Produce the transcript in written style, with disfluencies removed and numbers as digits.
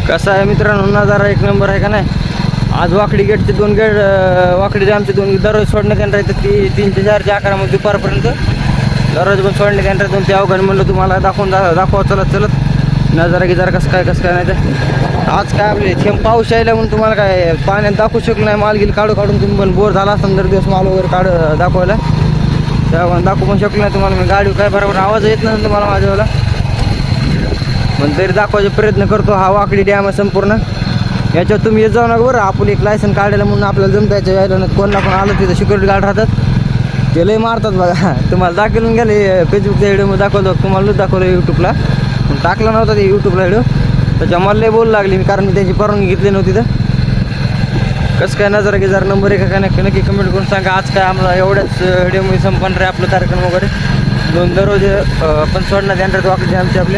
कसं आहे मित्रांनो, नजारा एक नंबर आहे का नाही. आज वाकडी गेटचे 2 गेट, वाकडी डॅमचे 2 दररोज सोडण्यात येणार आहेत. ती 3 ते 4 ते 11 मध्ये दुपारपर्यंत दररोज पण सोडण्यात येणार आहेत. ते अवघड म्हणलं तुम्हाला दाखवा चलत नजारा गिजारा कसं काय नाही. तर आज काय आपले थेंब पाऊस यायला म्हणून तुम्हाला काय पाण्यात दाखवू शकलो नाही. माल गिल काढून तुम्ही पण बोर झाला असताना दर दिवस माल वगैरे दाखवायला तेव्हा दाखवू पण शकलो नाही तुम्हाला. मी गाडी काय बरोबर आवाज येत नाही तुम्हाला माझ्यावाला, पण तरी दाखवायचा प्रयत्न करतो. हा वाकडी डॅम आहे संपूर्ण. याच्यावर तुम्ही येत जाऊ नका बरं. आपण एक लायसन काढायला म्हणून आपल्याला जमता याच्या यायला नाही. कोण ना कोण आलं तिथं सिक्युरिटी गार्ड राहतात, ते लय मारतात बघा. तुम्हाला दाखवून गेले फेसबुकच्या व्हिडिओमध्ये दाखवतो, तुम्हाला दाखवलं यूट्यूबला, टाकला नव्हता ते यूट्यूबला व्हिडिओ. त्याच्या मला लय बोलू लागली मी, कारण मी त्यांची परवानगी घेतली नव्हती. तर कसं काय नजरा गिजार नंबर आहे का नक्की कमेंट करून सांगा. आज काय आम्हाला एवढ्याच व्हिडिओमध्ये संपन्न रे आपलं कार्यक्रम वगैरे. 2 दररोज आपण सोडण्यात येणार वाकडी आमचे आपले.